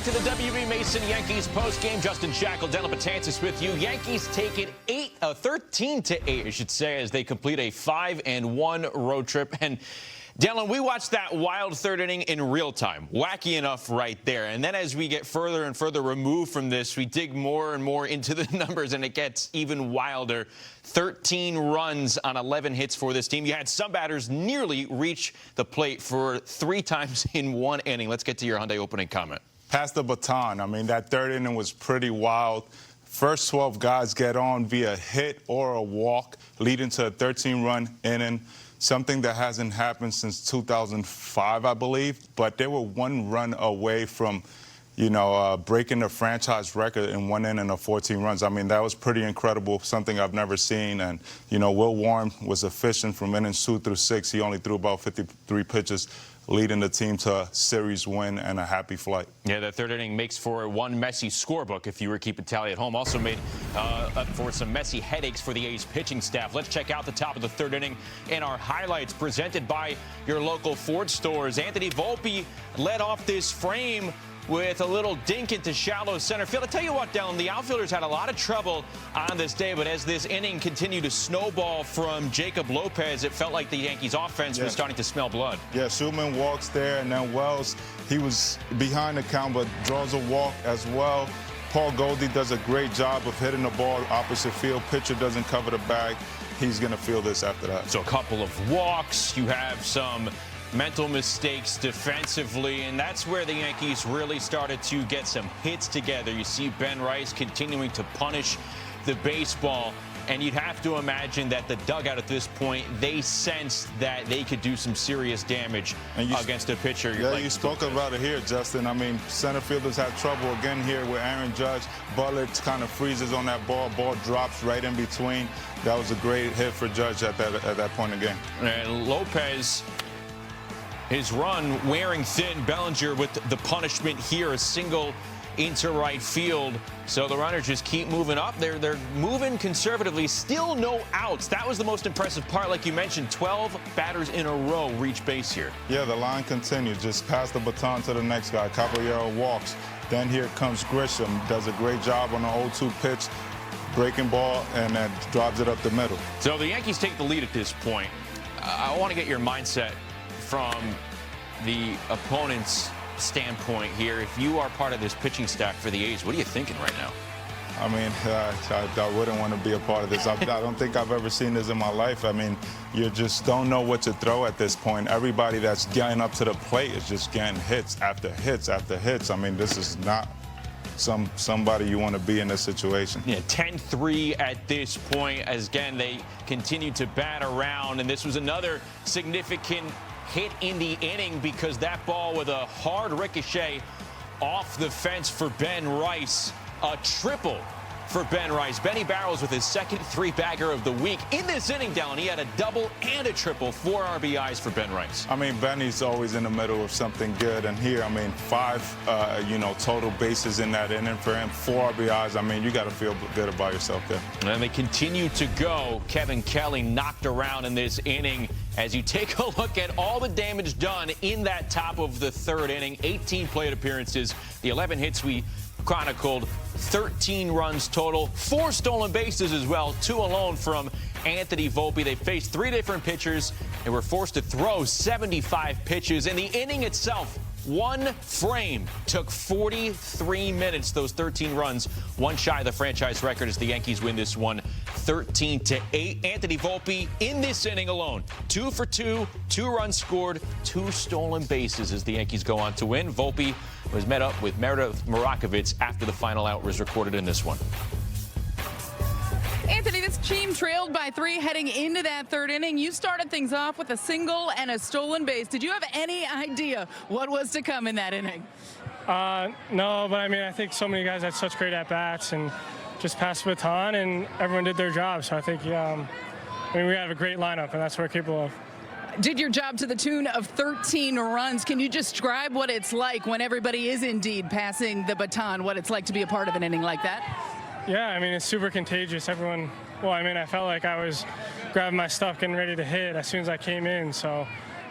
to the W.B. Mason Yankees postgame. Justin Shackle, Dylan Betances with you. Yankees take it 13-8, I should say, as they complete a 5-1 road trip. And Dylan, we watched that wild third inning in real time. Wacky enough right there. And then as we get further and further removed from this, we dig more and more into the numbers, and it gets even wilder. 13 runs on 11 hits for this team. You had some batters nearly reach the plate for 3 times in one inning. Let's get to your Hyundai opening comment. Pass the baton. I mean, that third inning was pretty wild. First 12 guys get on via hit or a walk, leading to a 13-run inning. Something that hasn't happened since 2005, I believe. But they were 1 run away from, breaking the franchise record in 1 inning of 14 runs. I mean, that was pretty incredible, something I've never seen. And, Will Warren was efficient from innings 2 through 6. He only threw about 53 pitches, leading the team to a series win and a happy flight. Yeah, that third inning makes for one messy scorebook if you were keeping tally at home. Also made up for some messy headaches for the A's pitching staff. Let's check out the top of the third inning in our highlights presented by your local Ford stores. Anthony Volpe led off this frame with a little dink into shallow center field. I tell you what, Dylan, the outfielders had a lot of trouble on this day, but as this inning continued to snowball from Jacob Lopez, it felt like the Yankees offense was starting to smell blood. Yeah, Schulman walks there, and then Wells, he was behind the count, but draws a walk as well. Paul Goldie does a great job of hitting the ball opposite field. Pitcher doesn't cover the bag. He's going to feel this after that. So a couple of walks. You have some mental mistakes defensively, and that's where the Yankees really started to get some hits together. You see Ben Rice continuing to punish the baseball, and you'd have to imagine that the dugout at this point, they sensed that they could do some serious damage against a pitcher. Yeah, like you spoke about it here, Justin. I mean, center fielders had trouble again here with Aaron Judge. Butler kind of freezes on that ball. Ball drops right in between. That was a great hit for Judge at that point in the game. And Lopez, his run wearing thin. Bellinger with the punishment here, a single into right field. So the runners just keep moving up. They're moving conservatively. Still no outs. That was the most impressive part. Like you mentioned, 12 batters in a row reach base here. Yeah, the line continues. Just pass the baton to the next guy. Caballero walks. Then here comes Grisham. Does a great job on the 0-2 pitch. Breaking ball, and then drives it up the middle. So the Yankees take the lead at this point. I want to get your mindset from the opponent's standpoint here. If you are part of this pitching staff for the A's, what are you thinking right now? I mean, I wouldn't want to be a part of this. I don't think I've ever seen this in my life. I mean, you just don't know what to throw at this point. Everybody that's getting up to the plate is just getting hits after hits after hits. I mean, this is not somebody you want to be in this situation. Yeah, 10-3 at this point, as again they continue to bat around, and this was another significant hit in the inning because that ball with a hard ricochet off the fence for Ben Rice. A triple for Ben Rice. Benny Barrows with his second 3-bagger of the week. In this inning, Dylan, he had a double and a triple, 4 RBIs for Ben Rice. I mean, Benny's always in the middle of something good. And here, I mean, 5, total bases in that inning for him, 4 RBIs. I mean, you got to feel good about yourself there. And they continue to go. Kevin Kelly knocked around in this inning. As you take a look at all the damage done in that top of the third inning, 18 plate appearances, the 11 hits we chronicled, 13 runs total, 4 stolen bases as well, 2 alone from Anthony Volpe. They faced 3 different pitchers and were forced to throw 75 pitches. In the inning itself, 1 frame took 43 minutes. Those 13 runs, 1 shy of the franchise record as the Yankees win this one 13-8. Anthony Volpe in this inning alone, 2 for 2, 2 runs scored, 2 stolen bases as the Yankees go on to win. Volpe was met up with Meredith Marakovitz after the final out was recorded in this one. Anthony, this team trailed by 3 heading into that third inning. You started things off with a single and a stolen base. Did you have any idea what was to come in that inning? No, but I mean, I think so many guys had such great at-bats and just passed the baton, and everyone did their job. So I think, we have a great lineup, and that's what we're capable of. Did your job to the tune of 13 runs. Can you describe what it's like when everybody is indeed passing the baton, what it's like to be a part of an inning like that? Yeah, I mean, it's super contagious. Everyone, I felt like I was grabbing my stuff, getting ready to hit as soon as I came in. So,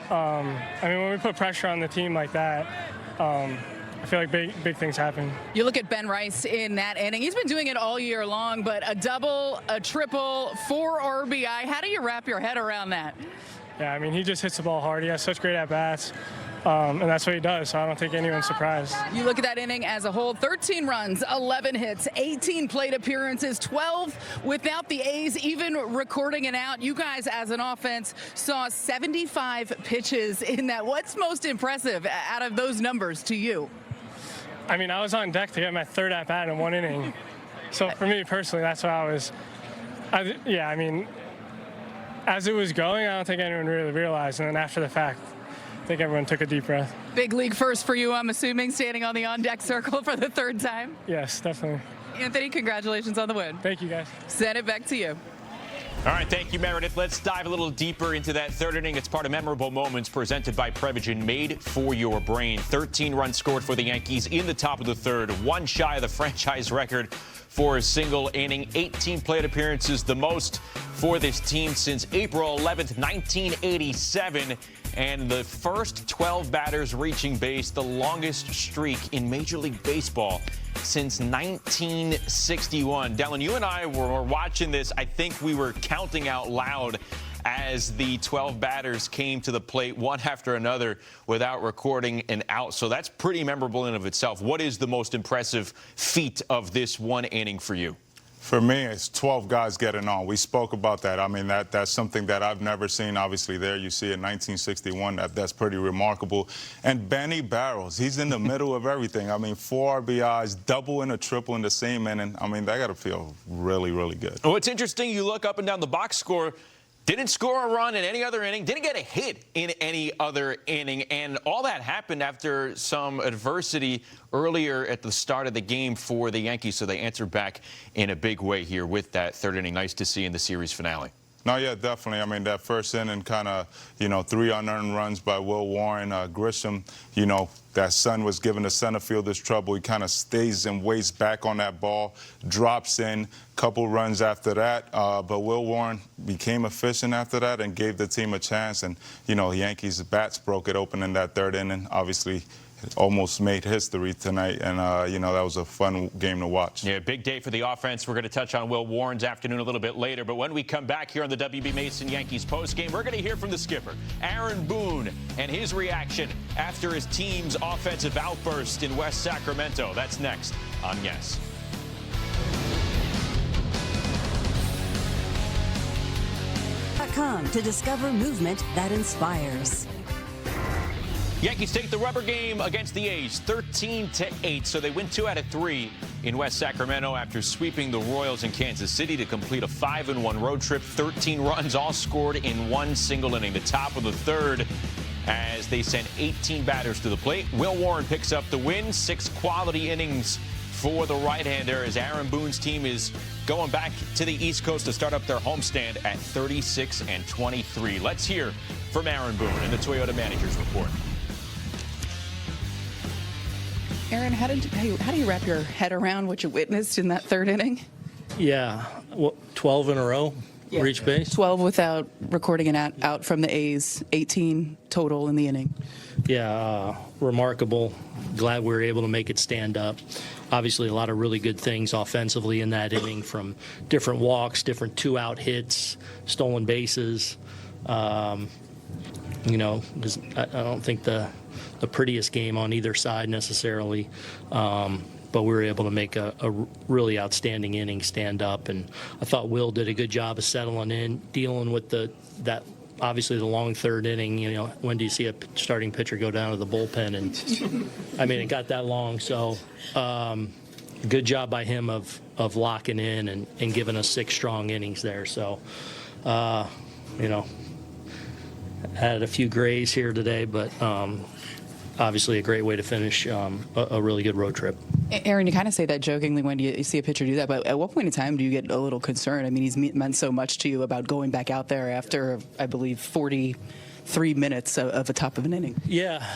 when we put pressure on the team like that, I feel like big things happen. You look at Ben Rice in that inning. He's been doing it all year long, but a double, a triple, 4 RBI. How do you wrap your head around that? Yeah, I mean, he just hits the ball hard. He has such great at-bats, and that's what he does, so I don't think anyone's surprised. You look at that inning as a whole, 13 runs, 11 hits, 18 plate appearances, 12 without the A's even recording an out. You guys, as an offense, saw 75 pitches in that. What's most impressive out of those numbers to you? I mean, I was on deck to get my 3rd at-bat in 1 inning. So for me personally, that's what I mean, as it was going, I don't think anyone really realized. And then after the fact, I think everyone took a deep breath. Big league first for you, I'm assuming, standing on the on-deck circle for the 3rd time. Yes, definitely. Anthony, congratulations on the win. Thank you, guys. Send it back to you. All right, thank you, Meredith. Let's dive a little deeper into that 3rd inning. It's part of Memorable Moments presented by Prevagen, made for your brain. 13 runs scored for the Yankees in the top of the 3rd, 1 shy of the franchise record for a single inning. 18 plate appearances, the most for this team since April 11th, 1987. And the first 12 batters reaching base, the longest streak in Major League Baseball since 1961. Dellen, you and I were watching this. I think we were counting out loud as the 12 batters came to the plate one after another without recording an out. So that's pretty memorable in of itself. What is the most impressive feat of this 1 inning for you? For me, it's 12 guys getting on. We spoke about that. I mean, that's something that I've never seen. Obviously, there you see in 1961. That's pretty remarkable. And Benny Barrows, he's in the middle of everything. I mean, 4 RBIs, double and a triple in the same inning. I mean, that got to feel really, really good. Well, it's interesting. You look up and down the box score. Didn't score a run in any other inning. Didn't get a hit in any other inning. And all that happened after some adversity earlier at the start of the game for the Yankees. So they answered back in a big way here with that 3rd inning. Nice to see in the series finale. No, yeah, definitely. I mean, that first inning kind of, 3 unearned runs by Will Warren. Grisham, that Sun was giving the center fielders trouble. He kind of stays and waits back on that ball, drops in, couple runs after that. But Will Warren became efficient after that and gave the team a chance. And, the Yankees' bats broke it open in that 3rd inning. Obviously, almost made history tonight, and that was a fun game to watch. Yeah, big day for the offense. We're going to touch on Will Warren's afternoon a little bit later, but when we come back here on the WB Mason Yankees postgame, we're going to hear from the skipper, Aaron Boone, and his reaction after his team's offensive outburst in West Sacramento. That's next on Yes. .com to discover movement that inspires. Yankees take the rubber game against the A's 13-8, so they win 2 out of 3 in West Sacramento after sweeping the Royals in Kansas City to complete a 5-1 road trip. 13 runs all scored in 1 single inning. The top of the 3rd as they sent 18 batters to the plate. Will Warren picks up the win. 6 quality innings for the right-hander as Aaron Boone's team is going back to the East Coast to start up their homestand at 36-23. Let's hear from Aaron Boone in the Toyota Managers Report. Aaron, how do you wrap your head around what you witnessed in that 3rd inning? Yeah, 12 in a row, reach base. 12 without recording an out from the A's, 18 total in the inning. Yeah, remarkable. Glad we were able to make it stand up. Obviously, a lot of really good things offensively in that inning, from different walks, different 2-out hits, stolen bases. I don't think the prettiest game on either side necessarily, but we were able to make a really outstanding inning stand up, and I thought Will did a good job of settling in, dealing with that obviously the long 3rd inning. When do you see a starting pitcher go down to the bullpen? And I mean, it got that long, so good job by him of locking in and giving us 6 strong innings there. So had a few grays here today, but obviously a great way to finish a really good road trip. Aaron, you kind of say that jokingly when you see a pitcher do that, but at what point in time do you get a little concerned? I mean, he's meant so much to you about going back out there after, I believe, 43 minutes of a top of an inning. Yeah.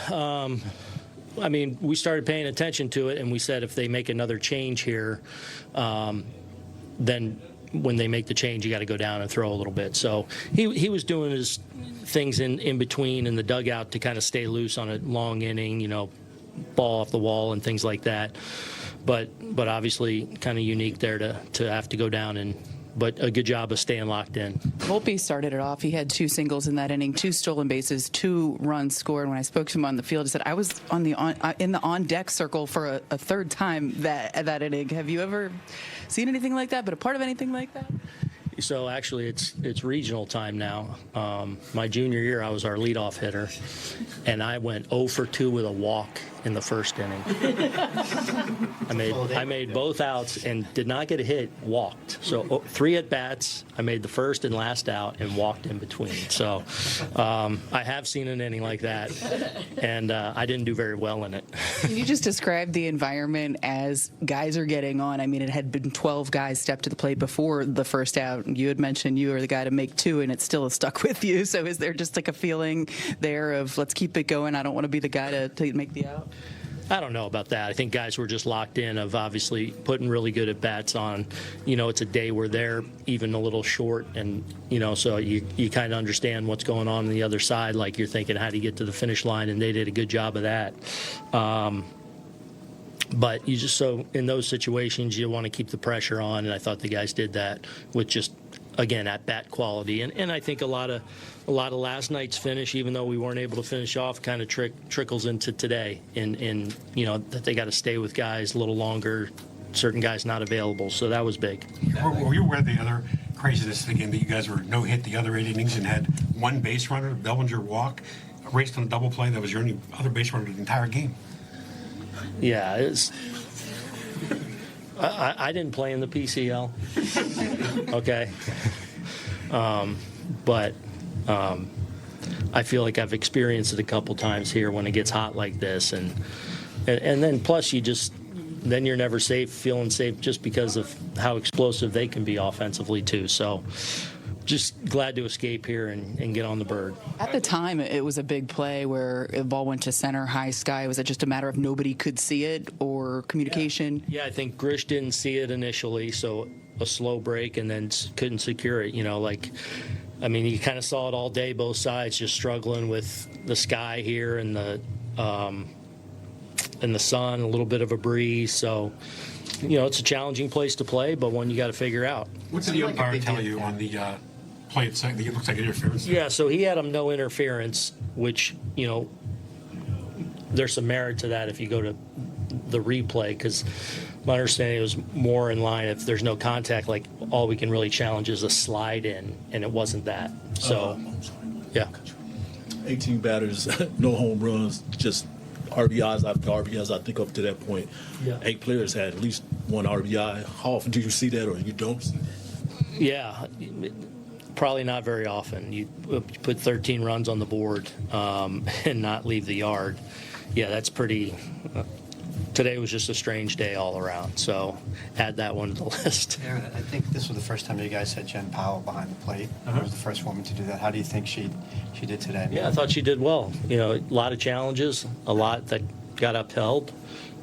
I mean, we started paying attention to it, and we said if they make another change here, then when they make the change, you got to go down and throw a little bit. So he was doing his things in between in the dugout to kind of stay loose on a long inning, ball off the wall and things like that. But obviously kind of unique there to have to go down, but a good job of staying locked in. Volpe started it off. He had 2 singles in that inning, 2 stolen bases, 2 runs scored. When I spoke to him on the field, he said, I was in the on-deck circle for a third time that inning. Have you ever seen anything like that, but a part of anything like that? So actually, it's regional time now. My junior year, I was our leadoff hitter, and I went 0 for 2 with a walk in the first inning. I made both outs and did not get a hit. Walked. So 3 at bats. I made the first and last out and walked in between. So I have seen an inning like that, and I didn't do very well in it. Can you just describe the environment as guys are getting on? I mean, it had been 12 guys step to the plate before the first out. You had mentioned you were the guy to make 2, and it still is stuck with you. So is there just like a feeling there of let's keep it going? I don't want to be the guy to make the out. I don't know about that. I think guys were just locked in of obviously putting really good at bats on. It's a day where they're even a little short, and so you kind of understand what's going on the other side. Like you're thinking, how do you get to the finish line? And they did a good job of that. But in those situations, you want to keep the pressure on, and I thought the guys did that with just, again, at bat quality. And I think a lot of last night's finish, even though we weren't able to finish off, kind of trickles into today. In that they got to stay with guys a little longer, certain guys not available. So that was big. Were you aware of the other craziness of the game, that you guys were no hit the other 8 innings and had 1 base runner, Bellinger walk, raced on a double play? That was your only other base runner the entire game. Yeah, I didn't play in the PCL. Okay. But I feel like I've experienced it a couple times here when it gets hot like this, and then plus then you're never feeling safe just because of how explosive they can be offensively too. So just glad to escape here and get on the bird. At the time, it was a big play where the ball went to center, high sky. Was it just a matter of nobody could see it or communication? Yeah, I think Grish didn't see it initially, so a slow break and then couldn't secure it. You kind of saw it all day, both sides just struggling with the sky here and the sun, a little bit of a breeze. So, it's a challenging place to play, but one you got to figure out. What did the umpire tell you on the play itself? It looks like interference. Yeah, so he had him no interference, which, there's some merit to that if you go to the replay, because my understanding it was more in line if there's no contact, like all we can really challenge is a slide in, and it wasn't that. So, yeah. 18 batters, no home runs, just RBIs after RBIs. I think up to that point, 8 players had at least 1 RBI. How often do you see that, or you don't see that? Yeah, probably not very often. You put 13 runs on the board and not leave the yard. Yeah, that's pretty. Today was just a strange day all around, so add that one to the list. Aaron, I think this was the first time you guys had Jen Powell behind the plate. She was the first woman to do that. How do you think she did today? Yeah, I thought she did well. A lot of challenges, a lot that got upheld.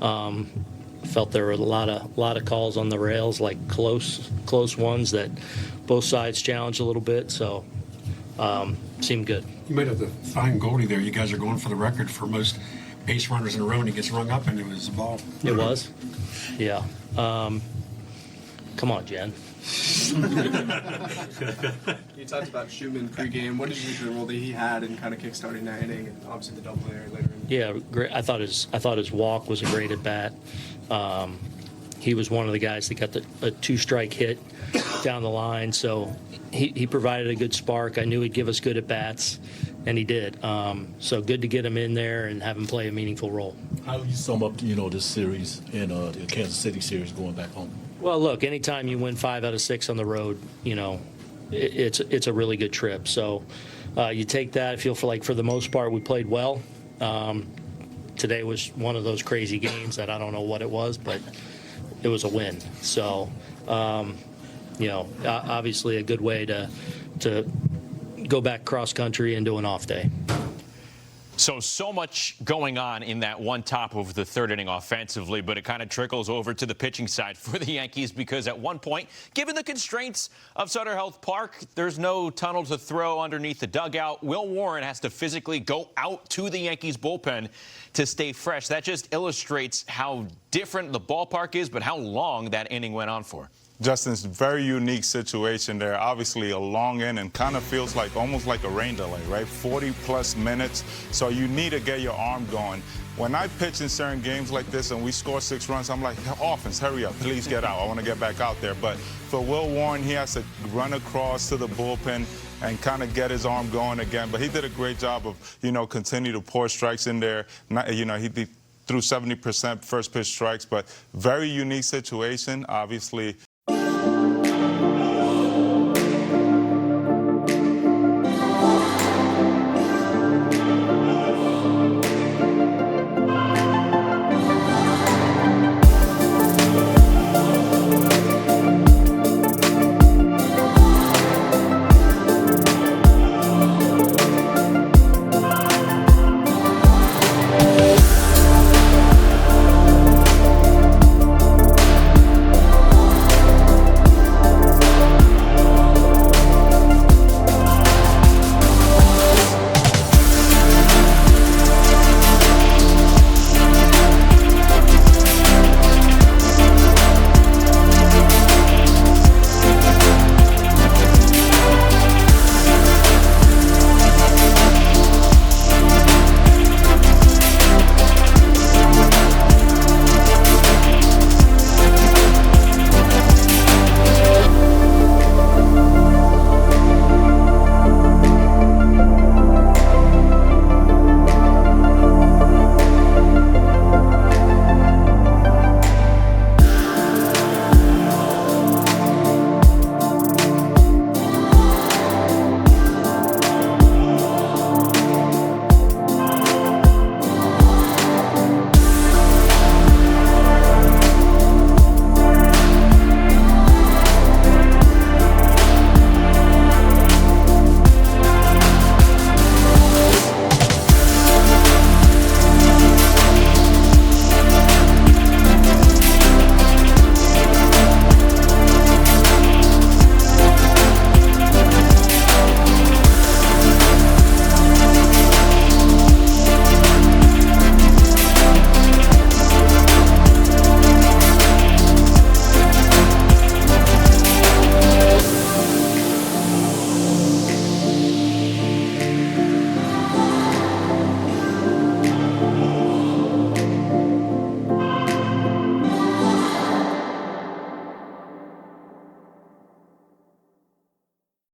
Felt there were a lot of calls on the rails, like close ones that both sides challenged a little bit. So seemed good. You might have to find Goldie there. You guys are going for the record for most base runners in a row, and he gets rung up, and it was a ball. It was? Yeah. Come on, Jen. You talked about Schumann pregame. What did you think of the role that he had in kind of kickstarting that inning, and obviously the double later in? Yeah, great. I thought his walk was a great at bat. He was one of the guys that got a 2-strike hit down the line, so he provided a good spark. I knew he'd give us good at bats, and he did. So good to get him in there and have him play a meaningful role. How do you sum up, this series and the Kansas City series going back home? Well, look, anytime you win 5 out of 6 on the road, it's a really good trip. So you take that. I feel for the most part we played well. Today was one of those crazy games that I don't know what it was, but it was a win. So, obviously a good way to go back cross country and do an off day. So much going on in that one top of the third inning offensively, but it kind of trickles over to the pitching side for the Yankees because at one point, given the constraints of Sutter Health Park, there's no tunnel to throw underneath the dugout. Will Warren has to physically go out to the Yankees bullpen to stay fresh. That just illustrates how different the ballpark is, but how long that inning went on for. Justin's very unique situation there. Obviously a long inning, kind of feels like almost like a rain delay, right? 40+ minutes. So you need to get your arm going. When I pitch in certain games like this and we score 6 runs, I'm like, offense, hurry up, please get out. I want to get back out there. But for Will Warren, he has to run across to the bullpen and kind of get his arm going again. But he did a great job of, continue to pour strikes in there. He threw 70% first pitch strikes, but very unique situation. Obviously,